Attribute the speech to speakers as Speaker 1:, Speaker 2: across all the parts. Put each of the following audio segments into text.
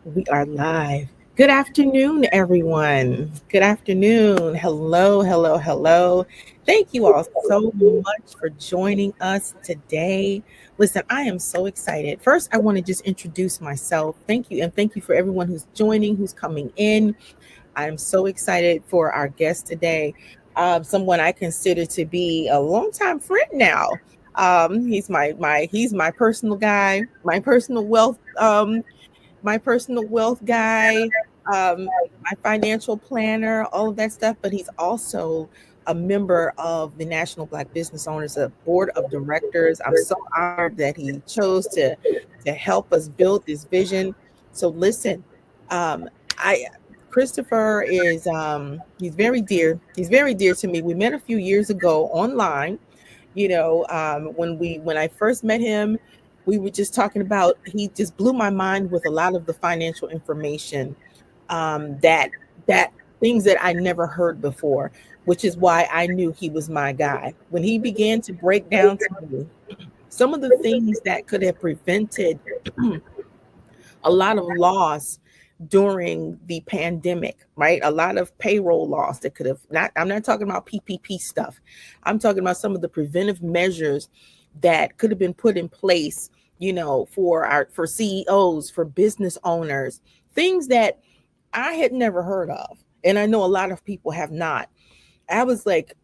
Speaker 1: We are live. Good afternoon, everyone. Good afternoon. Hello, hello, hello. Thank you all so much for joining us today. Listen, I am so excited. First, I want to just introduce myself. Thank you. And thank you for everyone who's joining, who's coming in. I am so excited for our guest today. Someone I consider to be a longtime friend now. He's my personal guy, my personal wealth guy, my financial planner, all of that stuff. But he's also a member of the National Black Business Owners Board of Directors. I'm so honored that he chose to help us build this vision. So listen, I Christopher is he's very dear. He's very dear to me. We met a few years ago online. When I first met him, we were just talking about, he just blew my mind with a lot of the financial information, that things that I never heard before, which is why I knew he was my guy. When he began to break down to me some of the things that could have prevented a lot of loss during the pandemic, right? A lot of payroll loss that could have not, I'm not talking about PPP stuff. I'm talking about some of the preventive measures that could have been put in place, for CEOs, for business owners, things that I had never heard of. And I know a lot of people have not. I was like,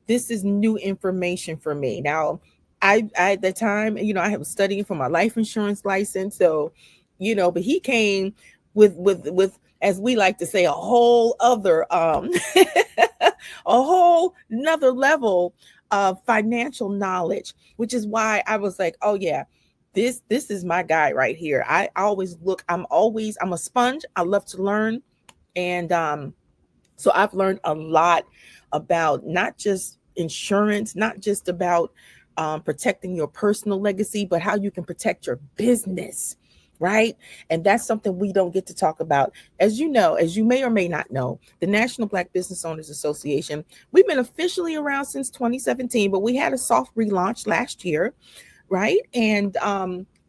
Speaker 1: this is new information for me. Now, I at the time, I was studying for my life insurance license. So, but he came with as we like to say, a whole other a whole another level of financial knowledge, which is why I was like, oh yeah, this is my guy right here. I always look, I'm a sponge. I love to learn. And so I've learned a lot about not just insurance, not just about protecting your personal legacy, but how you can protect your business, right? And that's something we don't get to talk about. As you know, as you may or may not know, the National Black Business Owners Association, we've been officially around since 2017, but we had a soft relaunch last year, right? And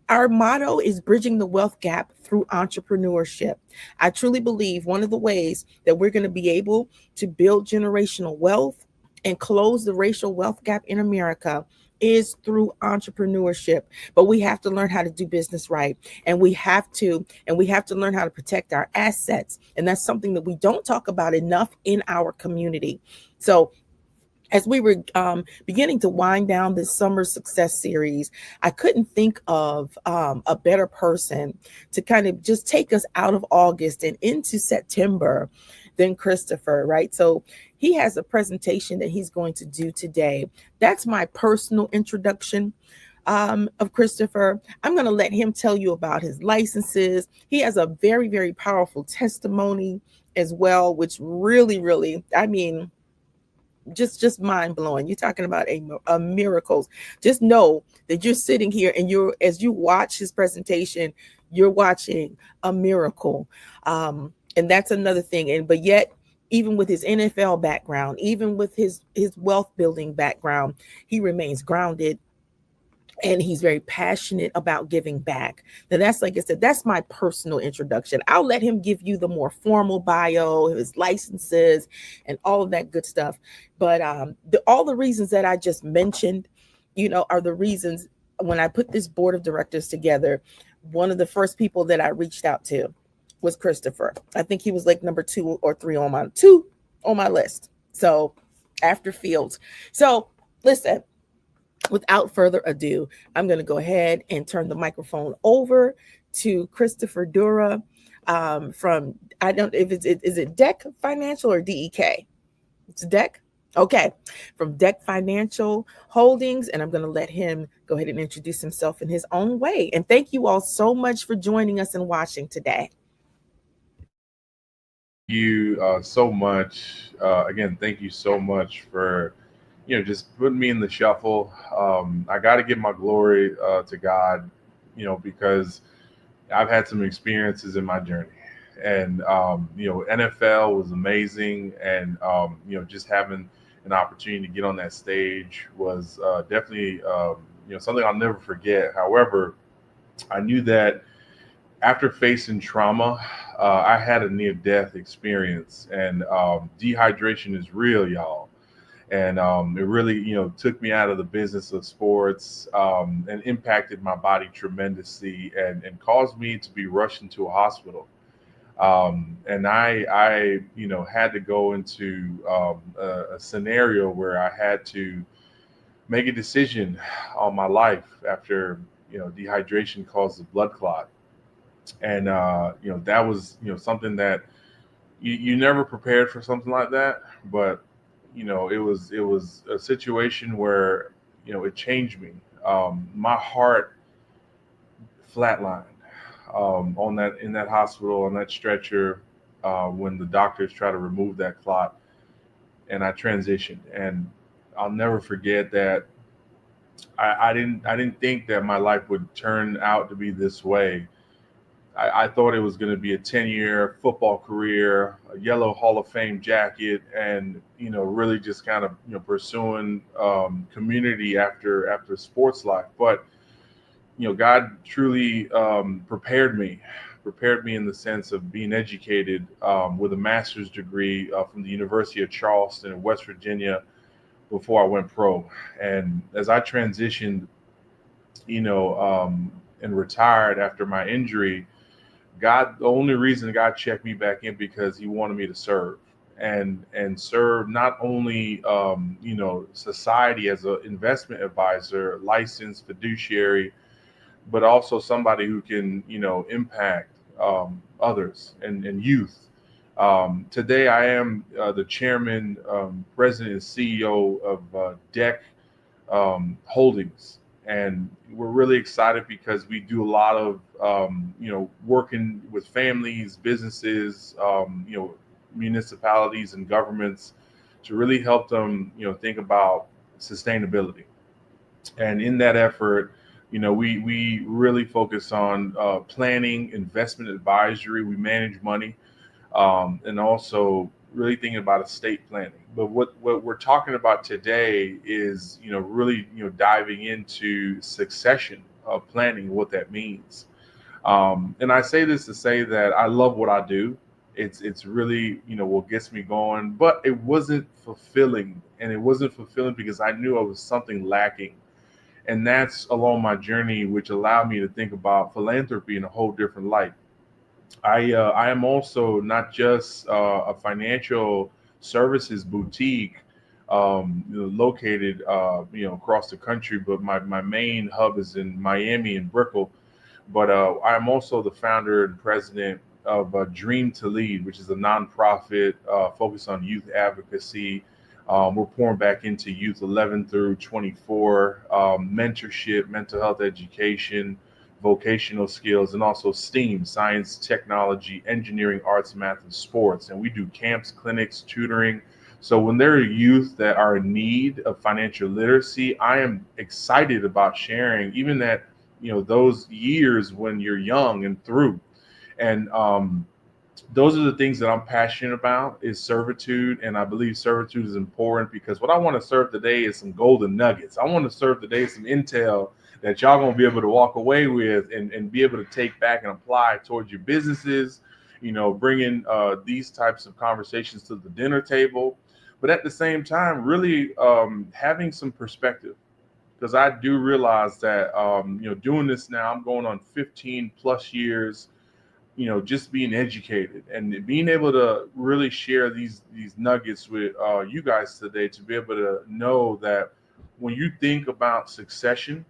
Speaker 1: our motto is bridging the wealth gap through entrepreneurship. I truly believe one of the ways that we're going to be able to build generational wealth and close the racial wealth gap in America is through entrepreneurship. But we have to learn how to do business right, and we have to learn how to protect our assets, and that's something that we don't talk about enough in our community. So as we were beginning to wind down this summer success series, I couldn't think of a better person to kind of just take us out of August and into September than Christopher, right? So he has a presentation that he's going to do today. That's my personal introduction of Christopher. I'm going to let him tell you about his licenses. He has a very, very powerful testimony as well, which really, really, I mean, just mind blowing. You're talking about a miracles. Just know that you're sitting here and as you watch his presentation, you're watching a miracle. And that's another thing. And but yet, even with his NFL background, even with his wealth building background, he remains grounded, and he's very passionate about giving back. Now, that's, like I said, that's my personal introduction. I'll let him give you the more formal bio, his licenses, and all of that good stuff. But all the reasons that I just mentioned, are the reasons when I put this board of directors together. One of the first people that I reached out to was Christopher. I think he was like number 2 or 3 on my list. So after Fields. So listen, without further ado, I'm going to go ahead and turn the microphone over to Christopher Doura, from, I don't, if is it Deck Financial or DEK? It's Deck. Okay, from Deck Financial Holdings. And I'm going to let him go ahead and introduce himself in his own way. And thank you all so much for joining us and watching today.
Speaker 2: You so much. Again, thank you so much for just putting me in the shuffle. I got to give my glory to God, because I've had some experiences in my journey, and NFL was amazing, and just having an opportunity to get on that stage was definitely something I'll never forget. However, I knew that after facing trauma, I had a near-death experience, and dehydration is real, y'all. And it really, took me out of the business of sports, and impacted my body tremendously, and caused me to be rushed into a hospital. And I had to go into a scenario where I had to make a decision on my life after dehydration caused a blood clot. And that was something that you never prepared for something like that, but it was a situation where it changed me. My heart flatlined, on that in that hospital on that stretcher, when the doctors try to remove that clot, and I transitioned. And I'll never forget that. I didn't think that my life would turn out to be this way. I thought it was going to be a 10-year football career, a yellow Hall of Fame jacket, and really just kind of pursuing community after sports life. But God truly prepared me in the sense of being educated, with a master's degree from the University of Charleston in West Virginia before I went pro. And as I transitioned, and retired after my injury, the only reason God checked me back in because He wanted me to serve, and serve not only society as an investment advisor, licensed fiduciary, but also somebody who can impact others and youth. Today, I am the chairman, president, and CEO of DEC Holdings, and we're really excited because we do a lot of working with families, businesses, municipalities, and governments to really help them think about sustainability. And in that effort, we really focus on planning, investment advisory. We manage money, and also really thinking about estate planning. But what we're talking about today is, really, diving into succession planning, what that means. And I say this to say that I love what I do. It's really, what gets me going, but it wasn't fulfilling. And it wasn't fulfilling because I knew I was something lacking. And that's along my journey, which allowed me to think about philanthropy in a whole different light. I am also not just a financial services boutique, located across the country, but my main hub is in Miami and Brickell. But I'm also the founder and president of Dream to Lead, which is a nonprofit focused on youth advocacy. We're pouring back into youth 11 through 24, mentorship, mental health education, vocational skills, and also STEAM, science, technology, engineering, arts, math, and sports. And we do camps, clinics, tutoring. So when there are youth that are in need of financial literacy, I am excited about sharing even that, those years when you're young and through. And those are the things that I'm passionate about, is servitude. And I believe servitude is important because what I want to serve today is some golden nuggets. I want to serve today some intel that y'all gonna be able to walk away with, and be able to take back and apply towards your businesses, bringing these types of conversations to the dinner table. But at the same time, really having some perspective, because I do realize that, doing this now, I'm going on 15 plus years, just being educated and being able to really share these nuggets with you guys today, to be able to know that when you think about succession,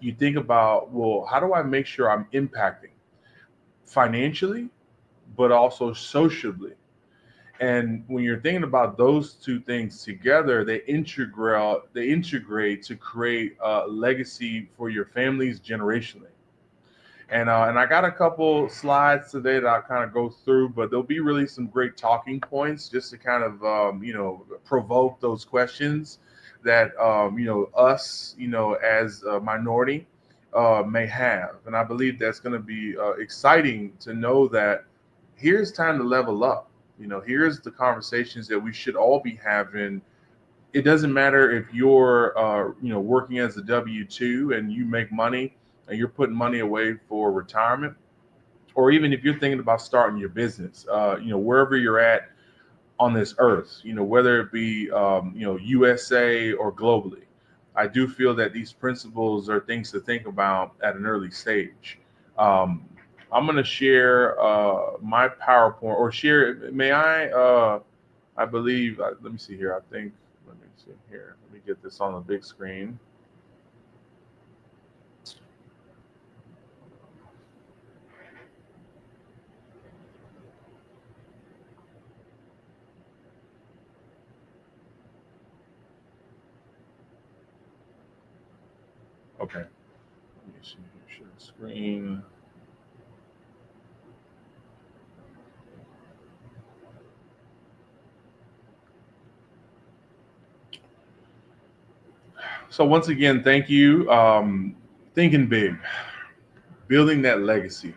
Speaker 2: you think about, well, how do I make sure I'm impacting financially, but also socially? And when you're thinking about those two things together, they integrate to create a legacy for your families generationally. And I got a couple slides today that I'll kind of go through, but there'll be really some great talking points just to kind of provoke those questions that us as a minority may have. And I believe that's going to be exciting to know that here's time to level up. Here's the conversations that we should all be having. It doesn't matter if you're working as a W-2 and you make money and you're putting money away for retirement. or even if you're thinking about starting your business, wherever you're at on this earth, whether it be, USA or globally. I do feel that these principles are things to think about at an early stage. Um, I'm going to share my PowerPoint or share. May I? I believe. Let me see here. I think. Let me see here. Let me get this on the big screen. Okay. Let me see here. Share the screen. So once again, thank you. Thinking big, building that legacy.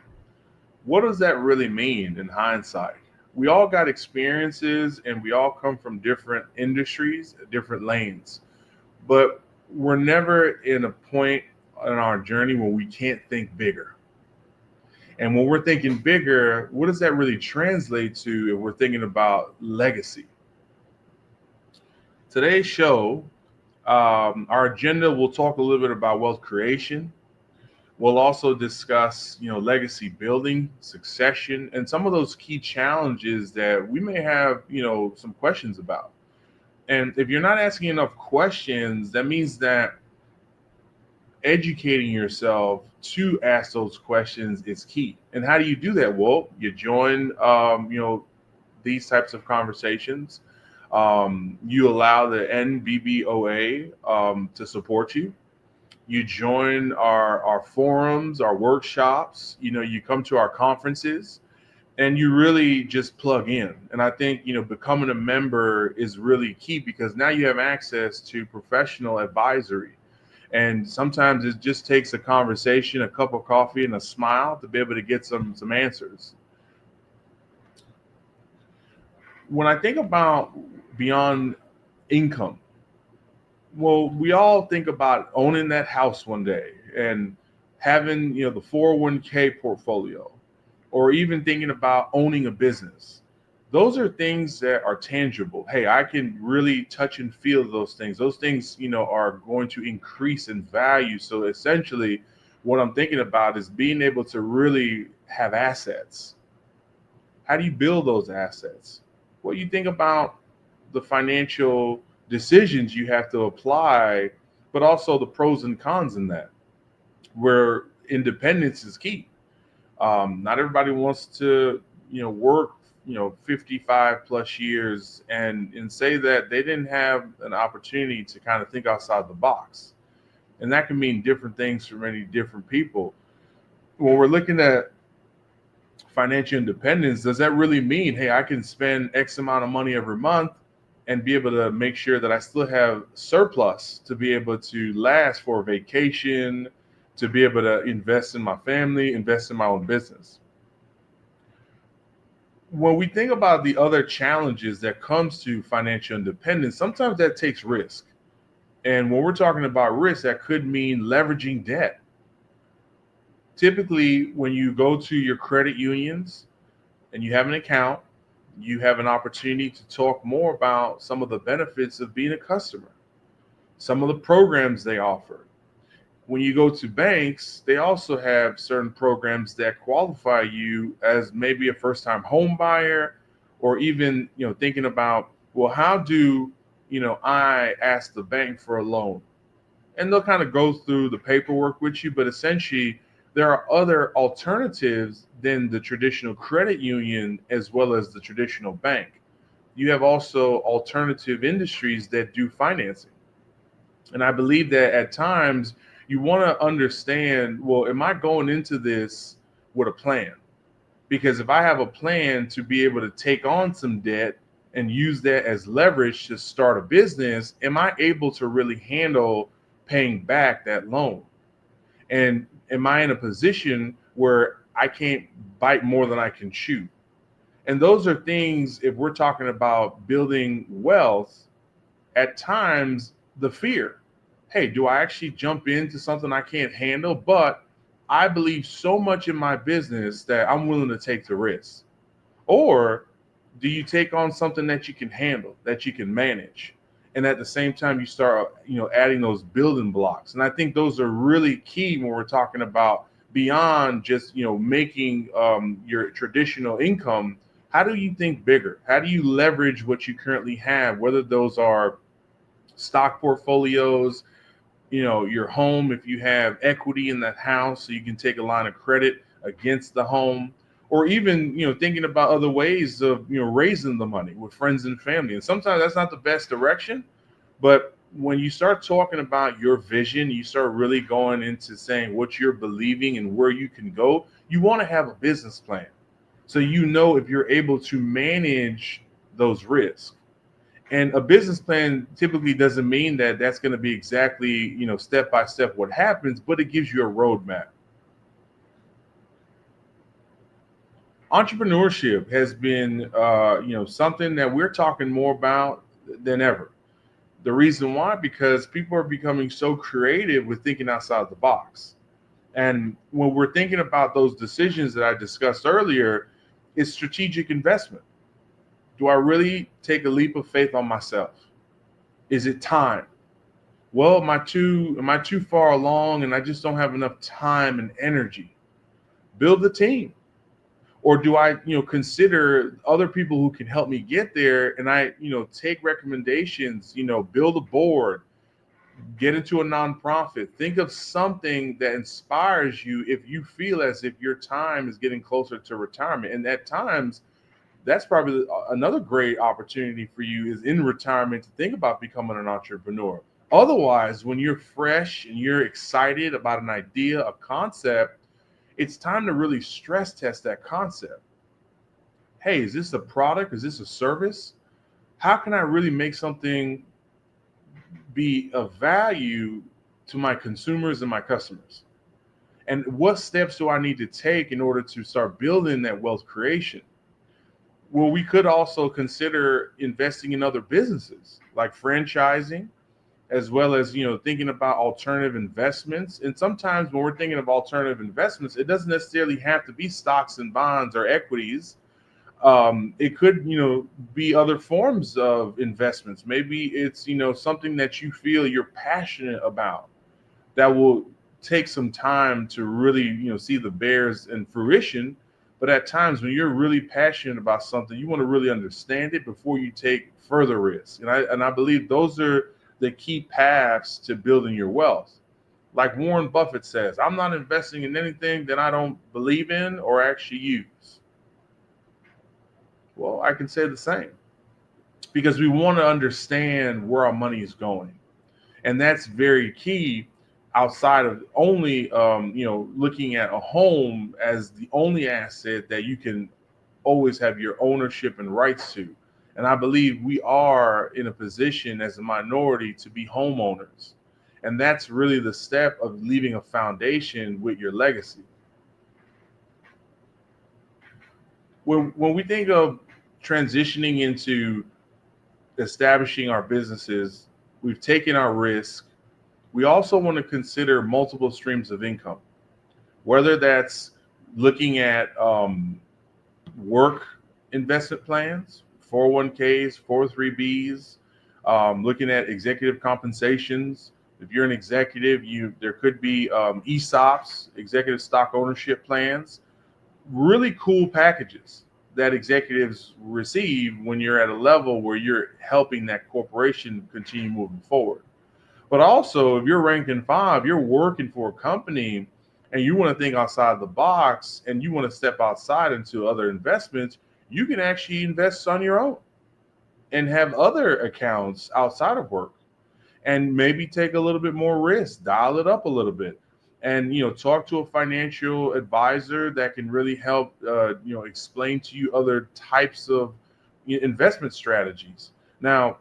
Speaker 2: What does that really mean in hindsight? We all got experiences and we all come from different industries, different lanes, but we're never in a point in our journey where we can't think bigger. And when we're thinking bigger, what does that really translate to if we're thinking about legacy? Today's show, our agenda will talk a little bit about wealth creation. We'll also discuss, legacy building, succession, and some of those key challenges that we may have, some questions about. And if you're not asking enough questions, that means that educating yourself to ask those questions is key. And how do you do that? Well, you join, these types of conversations. You allow the NBBOA to support you. You join our forums, our workshops, you come to our conferences, and you really just plug in. And I think, becoming a member is really key because now you have access to professional advisory. And sometimes it just takes a conversation, a cup of coffee, and a smile to be able to get some answers. When I think about beyond income, well, we all think about owning that house one day and having, the 401k portfolio, or even thinking about owning a business. Those are things that are tangible. Hey, I can really touch and feel those things. Those things, are going to increase in value. So essentially, what I'm thinking about is being able to really have assets. How do you build those assets? Well, you think about the financial decisions you have to apply, but also the pros and cons in that, where independence is key. Not everybody wants to, work, 55 plus years and say that they didn't have an opportunity to kind of think outside the box. And that can mean different things for many different people. When we're looking at financial independence, does that really mean, hey, I can spend X amount of money every month and be able to make sure that I still have surplus to be able to last for a vacation, to be able to invest in my family, invest in my own business? When we think about the other challenges that comes to financial independence, sometimes that takes risk. And when we're talking about risk, that could mean leveraging debt. Typically, when you go to your credit unions and you have an account, you have an opportunity to talk more about some of the benefits of being a customer, some of the programs they offer. When you go to banks, they also have certain programs that qualify you as maybe a first-time home buyer, or even, thinking about, well, how do, I ask the bank for a loan? And they'll kind of go through the paperwork with you, but essentially there are other alternatives than the traditional credit union as well as the traditional bank. You have also alternative industries that do financing. And I believe that at times you want to understand, well, am I going into this with a plan? Because if I have a plan to be able to take on some debt and use that as leverage to start a business, am I able to really handle paying back that loan? And am I in a position where I can't bite more than I can chew? And those are things, if we're talking about building wealth, at times the fear. Hey, do I actually jump into something I can't handle? But I believe so much in my business that I'm willing to take the risk? Or do you take on something that you can handle, that you can manage? And at the same time, you start, adding those building blocks. And I think those are really key when we're talking about beyond just, making your traditional income. How do you think bigger? How do you leverage what you currently have, whether those are stock portfolios, your home, if you have equity in that house so you can take a line of credit against the home, or even thinking about other ways of raising the money with friends and family. And sometimes that's not the best direction, but when you start talking about your vision, you start really going into saying what you're believing and where you can go. You want to have a business plan so if you're able to manage those risks. And a business plan typically doesn't mean that that's going to be exactly, step by step what happens, but it gives you a roadmap. Entrepreneurship has been, something that we're talking more about than ever. The reason why, because people are becoming so creative with thinking outside the box. And when we're thinking about those decisions that I discussed earlier, it's strategic investment. Do I really take a leap of faith on myself? Is it time? Well, am I too far along and I just don't have enough time and energy? Build the team. Or do I, consider other people who can help me get there, and I, take recommendations, build a board, get into a nonprofit, think of something that inspires you if you feel as if your time is getting closer to retirement. And at times, that's probably another great opportunity for you is in retirement to think about becoming an entrepreneur. Otherwise, when you're fresh and you're excited about an idea, a concept, it's time to really stress test that concept. Hey, is this a product? Is this a service? How can I really make something be of value to my consumers and my customers? And what steps do I need to take in order to start building that wealth creation? Well, we could also consider investing in other businesses like franchising, as well as thinking about alternative investments. And sometimes when we're thinking of alternative investments, it doesn't necessarily have to be stocks and bonds or equities. It could be other forms of investments. Maybe it's something that you feel you're passionate about that will take some time to really see the bears in fruition. But at times when you're really passionate about something, you want to really understand it before you take further risks. And I believe those are the key paths to building your wealth. Like Warren Buffett says, I'm not investing in anything that I don't believe in or actually use. Well, I can say the same because we want to understand where our money is going. And that's very key outside of only, looking at a home as the only asset that you can always have your ownership and rights to. And I believe we are in a position as a minority to be homeowners. And that's really the step of leaving a foundation with your legacy. When we think of transitioning into establishing our businesses, we've taken our risk. We also want to consider multiple streams of income, whether that's looking at work investment plans, 401ks, 403bs, looking at executive compensations. If you're an executive, there could be ESOPs, executive stock ownership plans, really cool packages that executives receive when you're at a level where you're helping that corporation continue moving forward. But also, if you're ranked in five, you're working for a company and you want to think outside the box and you want to step outside into other investments, you can actually invest on your own and have other accounts outside of work and maybe take a little bit more risk, dial it up a little bit, and talk to a financial advisor that can really help explain to you other types of investment strategies. Now,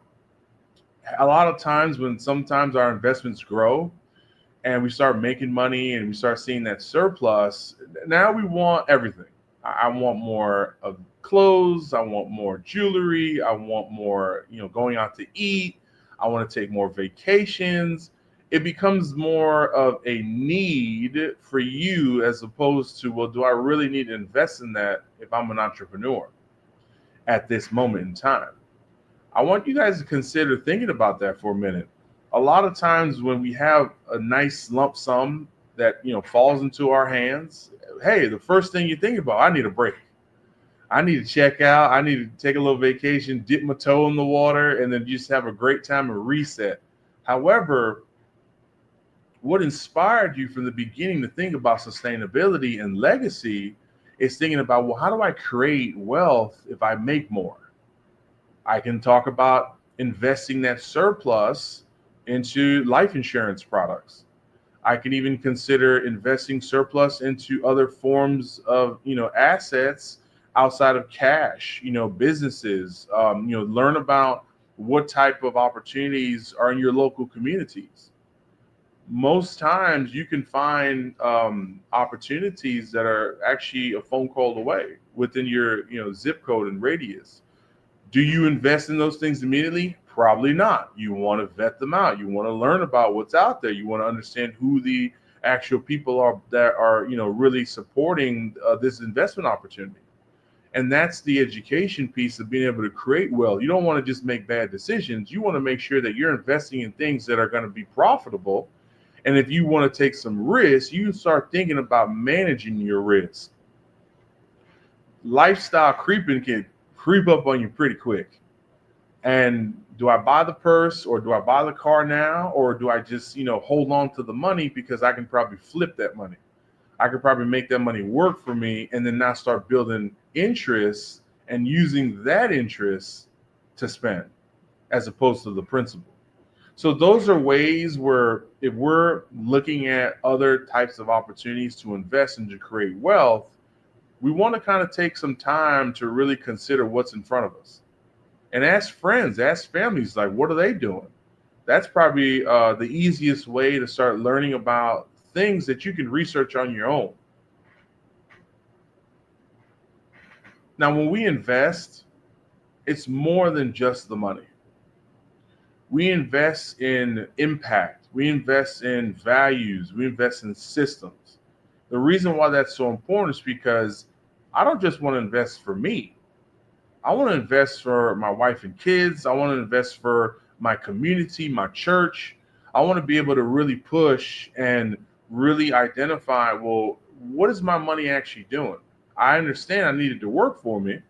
Speaker 2: a lot of times when sometimes our investments grow and we start making money and we start seeing that surplus, now we want everything. I want more of clothes. I want more jewelry. I want more, going out to eat. I want to take more vacations. it becomes more of a need for you as opposed to, well, do I really need to invest in that if I'm an entrepreneur at this moment in time? I want you guys to consider thinking about that for a minute. A lot of times when we have a nice lump sum that, falls into our hands, hey, the first thing you think about, I need a break. I need to check out. I need to take a little vacation, dip my toe in the water, and then just have a great time and reset. However, what inspired you from the beginning to think about sustainability and legacy is thinking about, well, how do I create wealth if I make more? I can talk about investing that surplus into life insurance products. I can even consider investing surplus into other forms of, assets outside of cash, businesses, learn about what type of opportunities are in your local communities. Most times you can find opportunities that are actually a phone call away within your, zip code and radius. Do you invest in those things immediately? Probably not. You want to vet them out. You want to learn about what's out there. You want to understand who the actual people are that are, really supporting this investment opportunity. And that's the education piece of being able to create wealth. You don't want to just make bad decisions. You want to make sure that you're investing in things that are going to be profitable. And if you want to take some risk, you start thinking about managing your risk. Lifestyle creeping can creep up on you pretty quick. And do I buy the purse or do I buy the car now? Or do I just, hold on to the money because I can probably flip that money? I could probably make that money work for me and then now start building interest and using that interest to spend as opposed to the principal. So those are ways where if we're looking at other types of opportunities to invest and to create wealth, we want to kind of take some time to really consider what's in front of us and ask friends, ask families, like, what are they doing? That's probably the easiest way to start learning about things that you can research on your own. Now, when we invest, it's more than just the money. We invest in impact. We invest in values. We invest in systems. The reason why that's so important is because I don't just want to invest for me. I want to invest for my wife and kids. I want to invest for my community, my church. I want to be able to really push and really identify, well, what is my money actually doing? I understand I need it to work for me,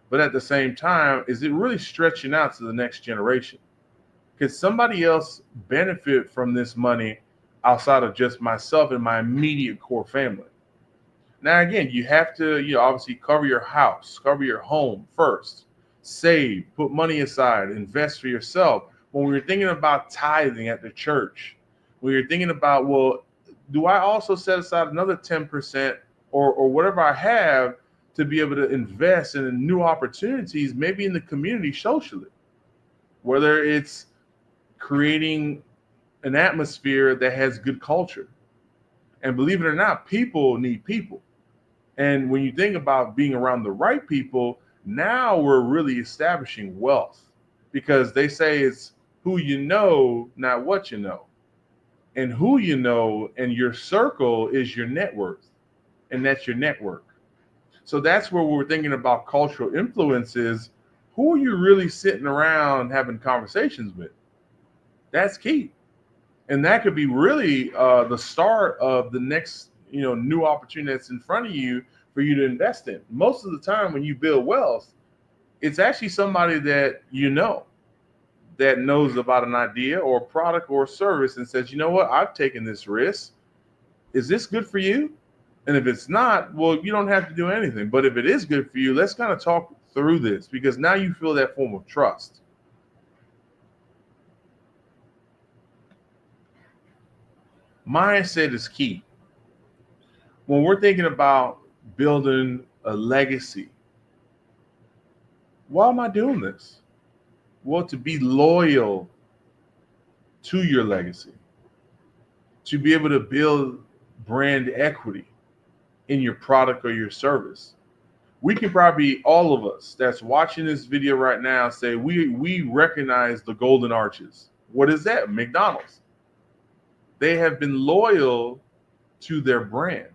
Speaker 2: but at the same time, is it really stretching out to the next generation? Could somebody else benefit from this money outside of just myself and my immediate core family? Now, again, you have to, obviously cover your house, cover your home first, save, put money aside, invest for yourself. When we were thinking about tithing at the church, we were thinking about, well, do I also set aside another 10% or whatever I have to be able to invest in new opportunities, maybe in the community socially, whether it's creating an atmosphere that has good culture. And believe it or not, people need people. And when you think about being around the right people, now we're really establishing wealth because they say it's who you know, not what you know. And who you know and your circle is your net worth. And that's your network. So that's where we're thinking about cultural influences. Who are you really sitting around having conversations with? That's key. And that could be really the start of the next, new opportunity that's in front of you for you to invest in. Most of the time when you build wealth, it's actually somebody that that knows about an idea or a product or a service and says, you know what, I've taken this risk. Is this good for you? And if it's not, well, you don't have to do anything. But if it is good for you, let's kind of talk through this because now you feel that form of trust. Mindset is key. When we're thinking about building a legacy, why am I doing this? Well, to be loyal to your legacy, to be able to build brand equity in your product or your service. We can probably, all of us that's watching this video right now, say we recognize the golden arches. What is that? McDonald's. They have been loyal to their brand.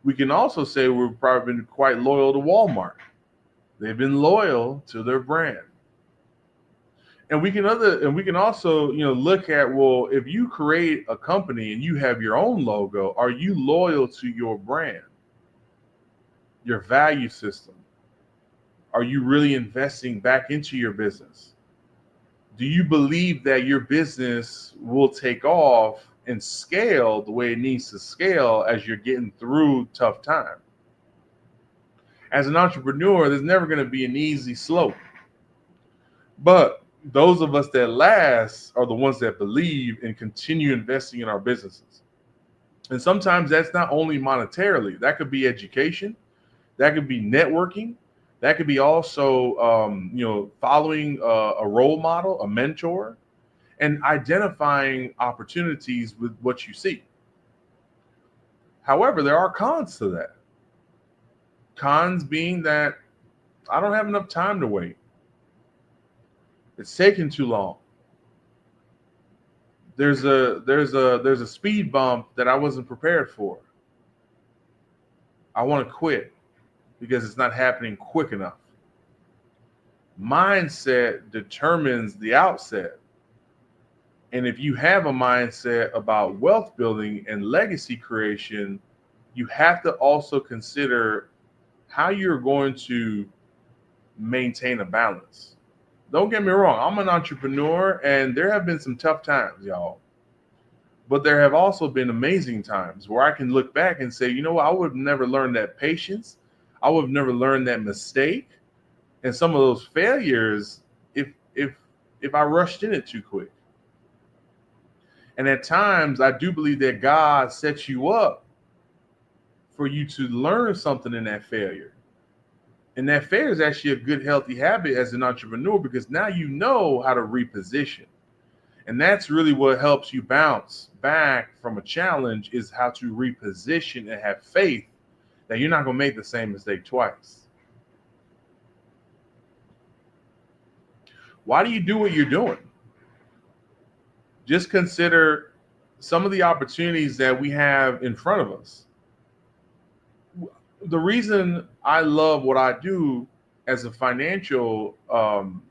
Speaker 2: We can also say we've probably been quite loyal to Walmart. They've been loyal to their brand. And we can also, look at, well, if you create a company and you have your own logo, are you loyal to your brand, your value system? Are you really investing back into your business? Do you believe that your business will take off and scale the way it needs to scale as you're getting through tough time? As an entrepreneur, there's never going to be an easy slope. But those of us that last are the ones that believe and continue investing in our businesses. And sometimes that's not only monetarily, that could be education, that could be networking, that could be also, following a role model, a mentor, and identifying opportunities with what you see. However, there are cons to that. Cons being that I don't have enough time to wait. It's taking too long. There's a speed bump that I wasn't prepared for. I want to quit because it's not happening quick enough. Mindset determines the outset. And if you have a mindset about wealth building and legacy creation, you have to also consider how you're going to maintain a balance. Don't get me wrong, I'm an entrepreneur and there have been some tough times, y'all. But there have also been amazing times where I can look back and say, you know what, I would have never learned that patience. I would have never learned that mistake and some of those failures if I rushed in it too quick. And at times I do believe that God sets you up for you to learn something in that failure. And that failure is actually a good, healthy habit as an entrepreneur because now you know how to reposition. And that's really what helps you bounce back from a challenge, is how to reposition and have faith that you're not going to make the same mistake twice. Why do you do what you're doing? Just consider some of the opportunities that we have in front of us. The reason I love what I do as a financial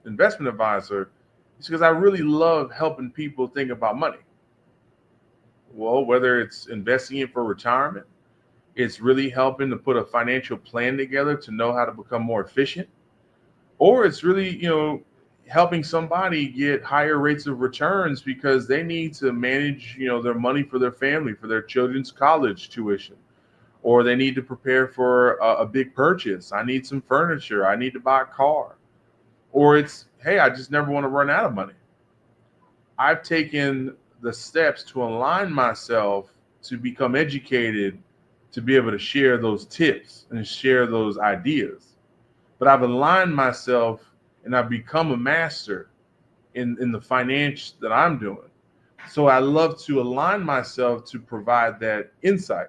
Speaker 2: investment advisor is because I really love helping people think about money. Well, whether it's investing it for retirement, it's really helping to put a financial plan together to know how to become more efficient, or it's really, helping somebody get higher rates of returns because they need to manage, their money for their family, for their children's college tuition, or they need to prepare for a big purchase. I need some furniture. I need to buy a car. Or it's, hey, I just never want to run out of money. I've taken the steps to align myself to become educated, to be able to share those tips and share those ideas. But I've aligned myself and I've become a master in the finance that I'm doing. So I love to align myself to provide that insight.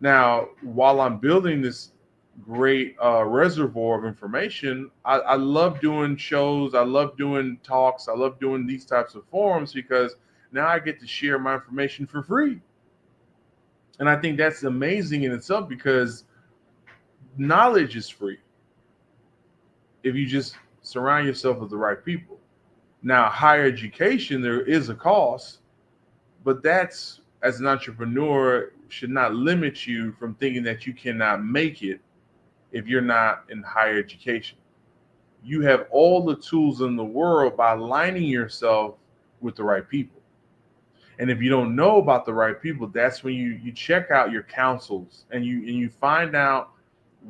Speaker 2: Now, while I'm building this great reservoir of information, I love doing shows. I love doing talks. I love doing these types of forums because now I get to share my information for free. And I think that's amazing in itself because knowledge is free if you just surround yourself with the right people. Now, higher education, there is a cost, but that's, as an entrepreneur, should not limit you from thinking that you cannot make it if you're not in higher education. You have all the tools in the world by aligning yourself with the right people. And if you don't know about the right people, that's when you check out your counsels and you find out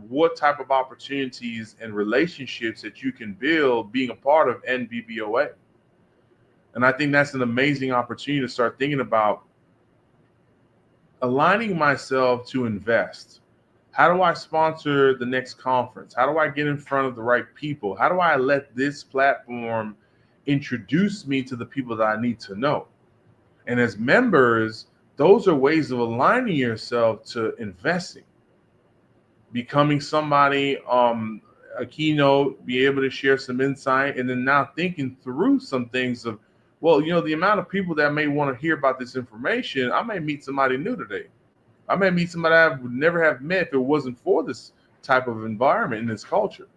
Speaker 2: what type of opportunities and relationships that you can build being a part of NBBOA. And I think that's an amazing opportunity to start thinking about aligning myself to invest. How do I sponsor the next conference? How do I get in front of the right people? How do I let this platform introduce me to the people that I need to know? And as members, those are ways of aligning yourself to investing, becoming somebody, a keynote, be able to share some insight, and then now thinking through some things of Well, the amount of people that may want to hear about this information, I may meet somebody new today. I may meet somebody I would never have met if it wasn't for this type of environment and this culture.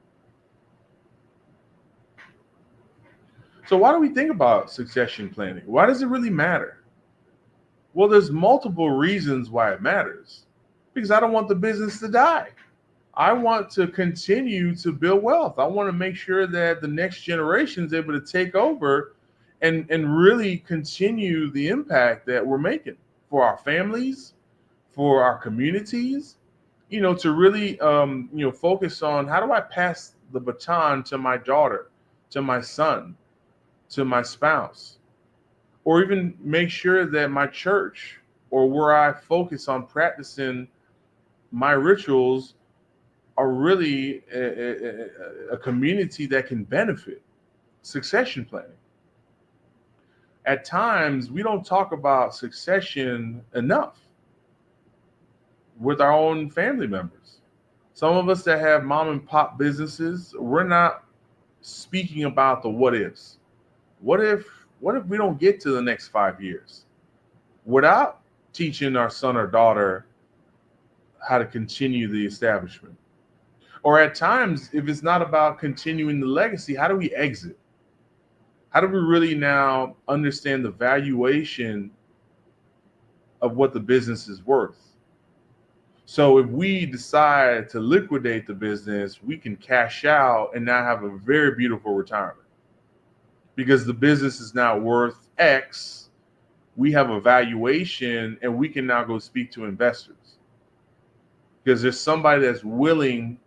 Speaker 2: So why do we think about succession planning? Why does it really matter? Well, there's multiple reasons why it matters. Because I don't want the business to die. I want to continue to build wealth. I want to make sure that the next generation is able to take over and really continue the impact that we're making for our families, for our communities, to really, focus on how do I pass the baton to my daughter, to my son, to my spouse, or even make sure that my church or where I focus on practicing my rituals are really a community that can benefit. Succession planning. At times, we don't talk about succession enough with our own family members. Some of us that have mom and pop businesses, we're not speaking about the what ifs. What if we don't get to the next 5 years without teaching our son or daughter how to continue the establishment? Or at times, if it's not about continuing the legacy, how do we exit? How do we really now understand the valuation of what the business is worth? So if we decide to liquidate the business, we can cash out and now have a very beautiful retirement. Because the business is now worth X, we have a valuation and we can now go speak to investors. Because there's somebody that's willing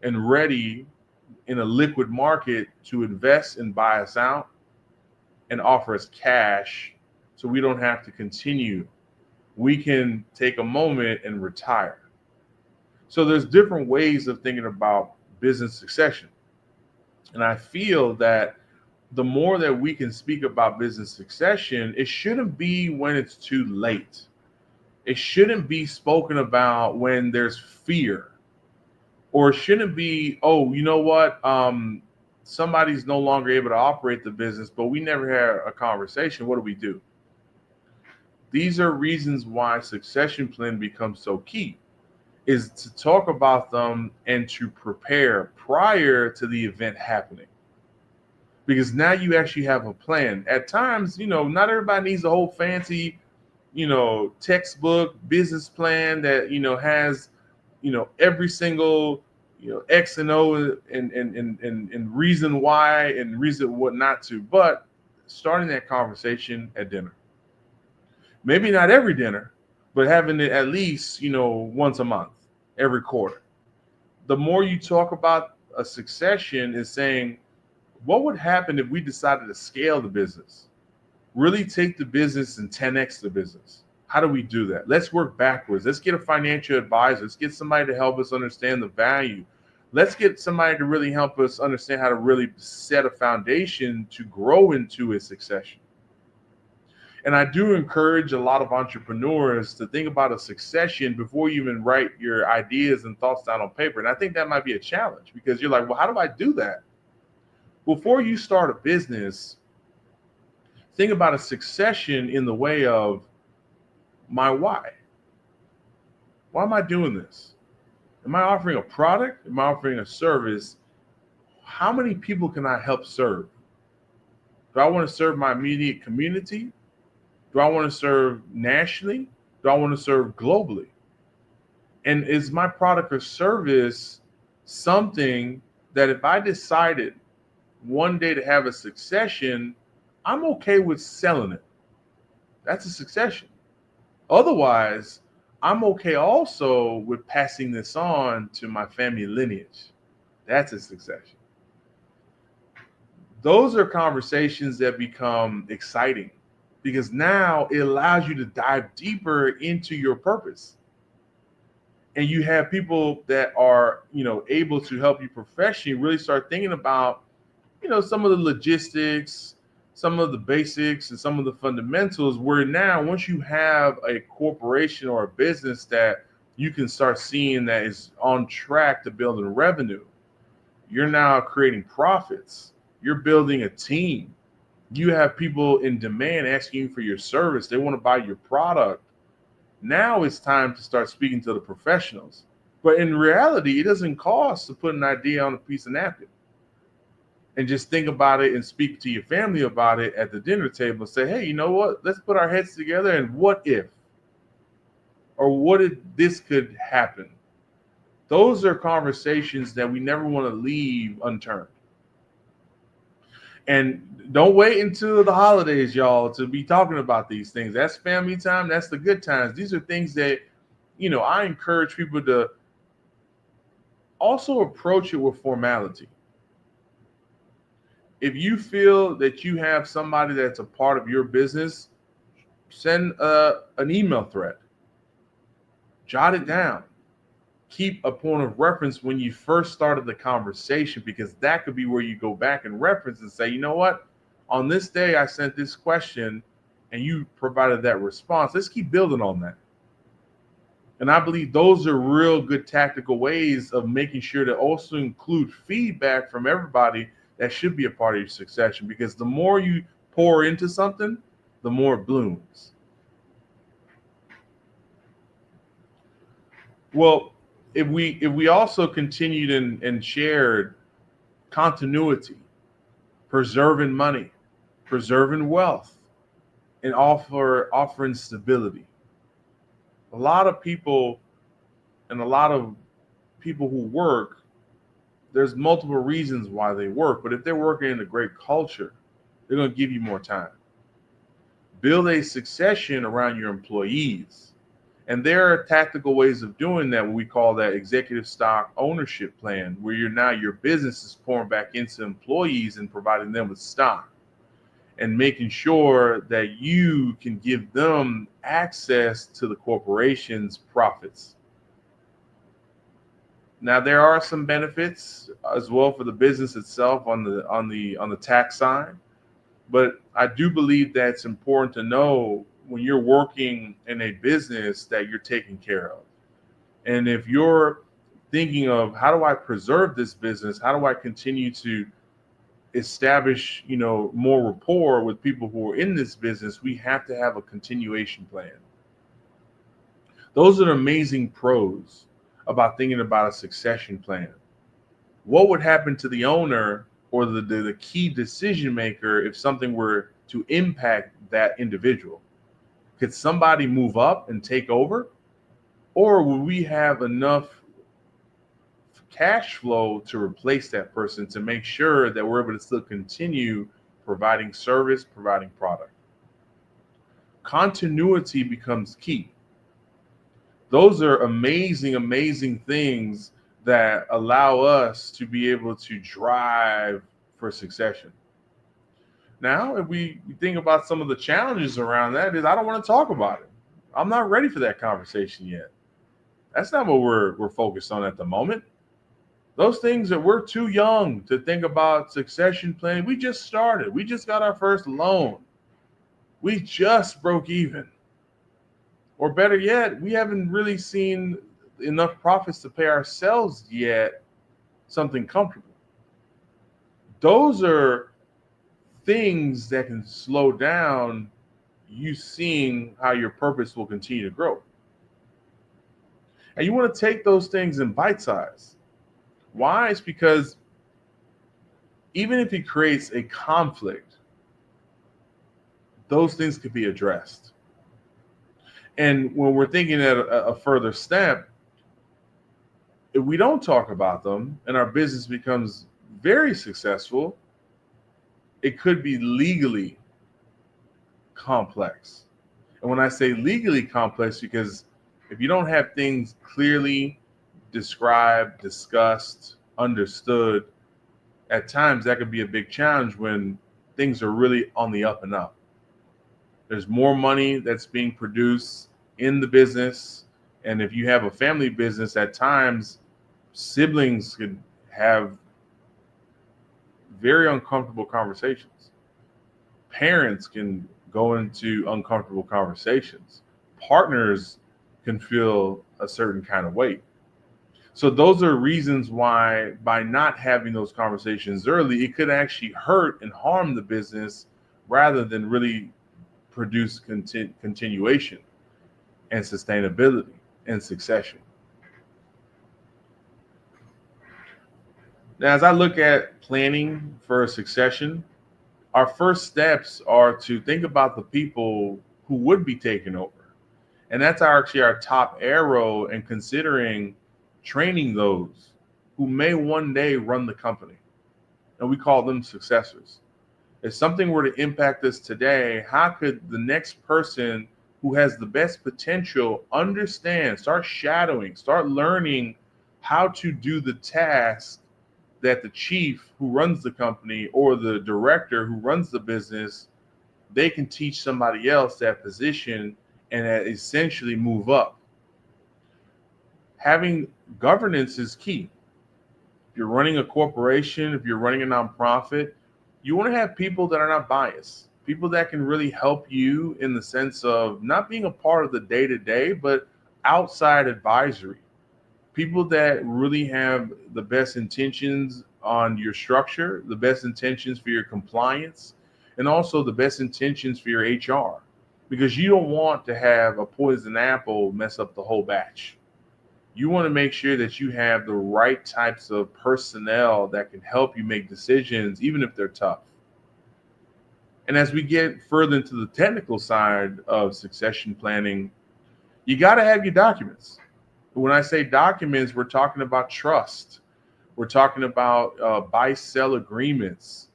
Speaker 2: and ready in a liquid market to invest and buy us out and offer us cash so we don't have to continue. We can take a moment and retire. So there's different ways of thinking about business succession. And I feel that the more that we can speak about business succession, it shouldn't be when it's too late. It shouldn't be spoken about when there's fear. Or it shouldn't be, oh, you know what? Somebody's no longer able to operate the business, but we never had a conversation. What do we do? These are reasons why succession plan becomes so key, is to talk about them and to prepare prior to the event happening. Because now you actually have a plan. At times, not everybody needs a whole fancy, textbook business plan that, has, every single, X and O and reason why and reason what not to. But starting that conversation at dinner. Maybe not every dinner, but having it at least, once a month, every quarter. The more you talk about a succession is saying, what would happen if we decided to scale the business? Really take the business and 10x the business. How do we do that? Let's work backwards. Let's get a financial advisor. Let's get somebody to help us understand the value. Let's get somebody to really help us understand how to really set a foundation to grow into a succession. And I do encourage a lot of entrepreneurs to think about a succession before you even write your ideas and thoughts down on paper. And I think that might be a challenge because you're like, well, how do I do that? Before you start a business, think about a succession in the way of my why. Why am I doing this? Am I offering a product? Am I offering a service? How many people can I help serve? Do I want to serve my immediate community? Do I want to serve nationally? Do I want to serve globally? And is my product or service something that if I decided one day to have a succession, I'm okay with selling it? That's a succession. Otherwise, I'm okay also with passing this on to my family lineage. That's a succession. Those are conversations that become exciting because now it allows you to dive deeper into your purpose. And you have people that are, able to help you professionally really start thinking about, some of the logistics, some of the basics, and some of the fundamentals where now once you have a corporation or a business that you can start seeing that is on track to building revenue, you're now creating profits. You're building a team. You have people in demand asking you for your service. They want to buy your product. Now it's time to start speaking to the professionals. But in reality, it doesn't cost to put an idea on a piece of napkin and just think about it and speak to your family about it at the dinner table and say, hey, you know what? Let's put our heads together and what if? Or what if this could happen? Those are conversations that we never want to leave unturned. And don't wait until the holidays, y'all, to be talking about these things. That's family time. That's the good times. These are things that, I encourage people to also approach it with formality. If you feel that you have somebody that's a part of your business, send an email thread, jot it down, keep a point of reference when you first started the conversation, because that could be where you go back and reference and say, you know what, on this day I sent this question and you provided that response. Let's keep building on that. And I believe those are real good tactical ways of making sure to also include feedback from everybody that should be a part of your succession, because the more you pour into something, the more it blooms. Well, if we also continued and shared continuity, preserving money, preserving wealth, and offering stability. A lot of people and a lot of people who work, there's multiple reasons why they work, but if they're working in a great culture, they're going to give you more time. Build a succession around your employees. And there are tactical ways of doing that. We call that executive stock ownership plan, where your business is pouring back into employees and providing them with stock and making sure that you can give them access to the corporation's profits. Now, there are some benefits as well for the business itself on the tax side, but I do believe that it's important to know when you're working in a business that you're taken care of. And if you're thinking of, how do I preserve this business? How do I continue to establish, more rapport with people who are in this business? We have to have a continuation plan. Those are the amazing pros about thinking about a succession plan. What would happen to the owner or the key decision maker if something were to impact that individual? Could somebody move up and take over? Or will we have enough cash flow to replace that person to make sure that we're able to still continue providing service, providing product? Continuity becomes key. Those are amazing, amazing things that allow us to be able to drive for succession. Now, if we think about some of the challenges around that, is I don't want to talk about it. I'm not ready for that conversation yet. That's not what we're focused on at the moment. Those things that we're too young to think about succession planning. We just started. We just got our first loan. We just broke even. Or better yet, we haven't really seen enough profits to pay ourselves yet something comfortable. Those are things that can slow down you seeing how your purpose will continue to grow. And you want to take those things in bite size. Why? It's because even if it creates a conflict, those things could be addressed. And when we're thinking at a further step, if we don't talk about them and our business becomes very successful, it could be legally complex. And when I say legally complex, because if you don't have things clearly described, discussed, understood, at times that could be a big challenge when things are really on the up and up. There's more money that's being produced in the business. And if you have a family business, at times siblings could have very uncomfortable conversations. Parents can go into uncomfortable conversations. Partners can feel a certain kind of weight. So those are reasons why by not having those conversations early, it could actually hurt and harm the business rather than really produce continuation and sustainability and succession. Now, as I look at planning for a succession, our first steps are to think about the people who would be taking over. And that's actually our top arrow in considering training those who may one day run the company. And we call them successors. If something were to impact us today, how could the next person who has the best potential understand, start shadowing, start learning how to do the task that the chief who runs the company or the director who runs the business, they can teach somebody else that position and that essentially move up. Having governance is key. If you're running a corporation, if you're running a nonprofit, you want to have people that are not biased, people that can really help you in the sense of not being a part of the day-to-day, but outside advisory. People that really have the best intentions on your structure, the best intentions for your compliance, and also the best intentions for your HR, because you don't want to have a poison apple mess up the whole batch. You want to make sure that you have the right types of personnel that can help you make decisions, even if they're tough. And as we get further into the technical side of succession planning, you got to have your documents. When I say documents, we're talking about trust. We're talking about buy-sell agreements,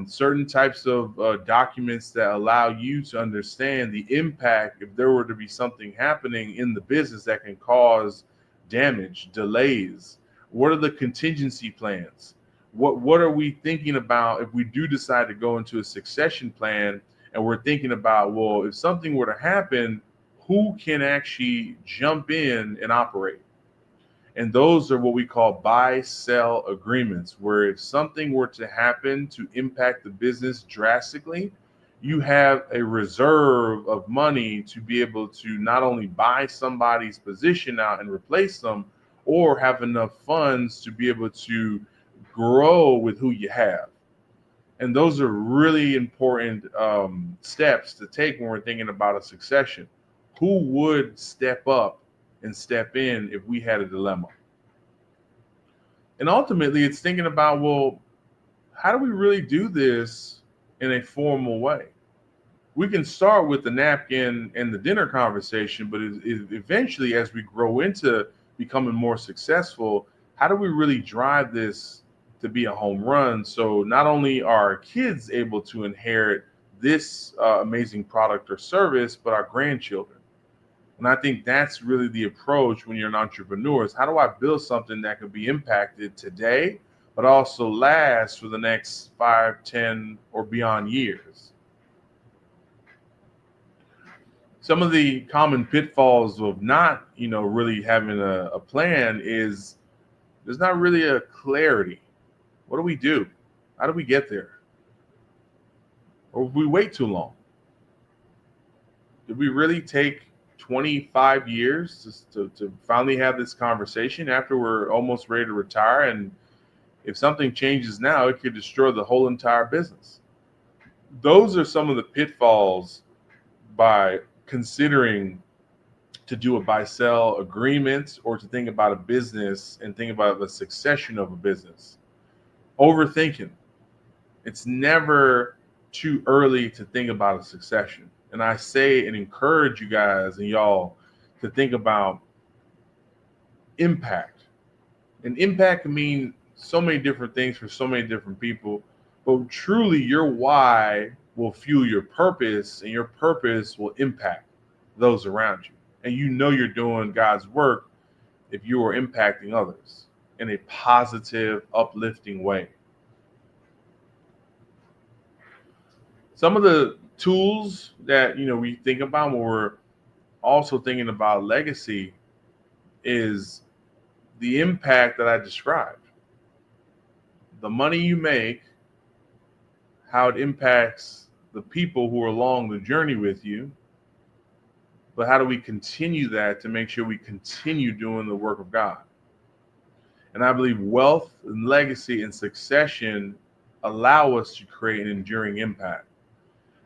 Speaker 2: certain types of documents that allow you to understand the impact if there were to be something happening in the business that can cause damage, delays. What are the contingency plans? What are we thinking about if we do decide to go into a succession plan and we're thinking about, well, if something were to happen, who can actually jump in and operate? And those are what we call buy-sell agreements, where if something were to happen to impact the business drastically, you have a reserve of money to be able to not only buy somebody's position out and replace them, or have enough funds to be able to grow with who you have. And those are really important steps to take when we're thinking about a succession. Who would step up and step in if we had a dilemma? And ultimately, it's thinking about, well, how do we really do this in a formal way? We can start with the napkin and the dinner conversation, but eventually, as we grow into becoming more successful, how do we really drive this to be a home run? So not only are our kids able to inherit this amazing product or service, but our grandchildren. And I think that's really the approach when you're an entrepreneur is, how do I build something that can be impacted today, but also last for the next 5, 10, or beyond years? Some of the common pitfalls of not, really having a plan is there's not really a clarity. What do we do? How do we get there? Or we wait too long? Did we really take 25 years to finally have this conversation after we're almost ready to retire? And if something changes now, it could destroy the whole entire business. Those are some of the pitfalls by considering to do a buy-sell agreement or to think about a business and think about the succession of a business. Overthinking. It's never too early to think about a succession. And I say and encourage you guys and y'all to think about impact. And impact can mean so many different things for so many different people, but truly your why will fuel your purpose, and your purpose will impact those around you. And you're doing God's work if you are impacting others in a positive, uplifting way. Some of the tools that we think about when we're also thinking about legacy is the impact that I described. The money you make, how it impacts the people who are along the journey with you, but how do we continue that to make sure we continue doing the work of God? And I believe wealth and legacy and succession allow us to create an enduring impact.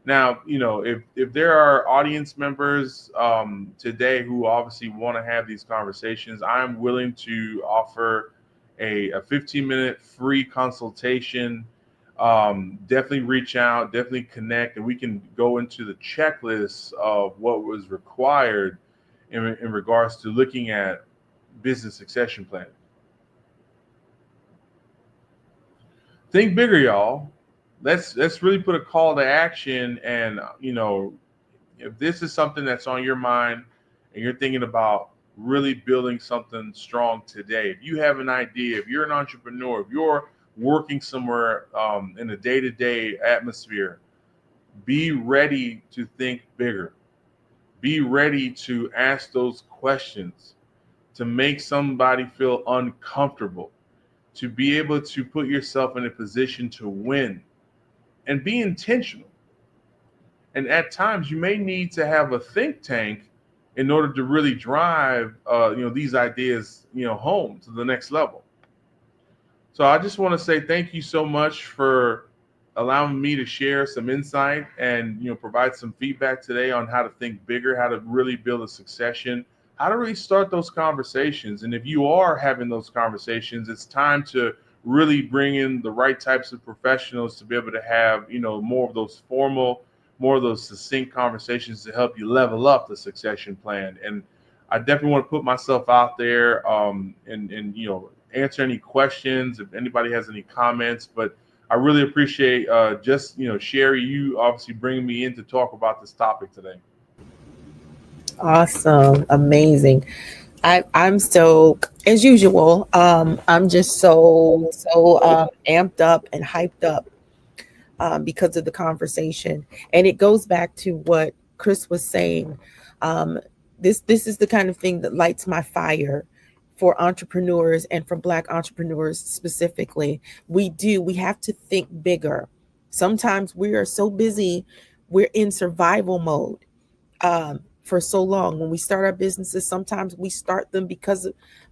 Speaker 2: Now, if there are audience members today who obviously want to have these conversations, I'm willing to offer a 15-minute free consultation. Definitely reach out, definitely connect, and we can go into the checklist of what was required in regards to looking at business succession planning. Think bigger, y'all. Let's really put a call to action, and if this is something that's on your mind and you're thinking about really building something strong today, if you have an idea, if you're an entrepreneur, if you're working somewhere in a day-to-day atmosphere, be ready to think bigger. Be ready to ask those questions, to make somebody feel uncomfortable, to be able to put yourself in a position to win, and be intentional. And at times, you may need to have a think tank in order to really drive, these ideas, home to the next level. So I just want to say thank you so much for allowing me to share some insight and provide some feedback today on how to think bigger, how to really build a succession, how to really start those conversations. And if you are having those conversations, it's time to really bring in the right types of professionals to be able to have more of those formal, more of those succinct conversations to help you level up the succession plan. And I definitely want to put myself out there and answer any questions if anybody has any comments. But I really appreciate Sherry, you obviously bringing me in to talk about this topic today.
Speaker 1: Awesome, amazing. I'm so, as usual, I'm just so amped up and hyped up because of the conversation, and it goes back to what Kris was saying. Um, this is the kind of thing that lights my fire for entrepreneurs and for Black entrepreneurs specifically. We have to think bigger. Sometimes we are so busy, we're in survival mode for so long. When we start our businesses, sometimes we start them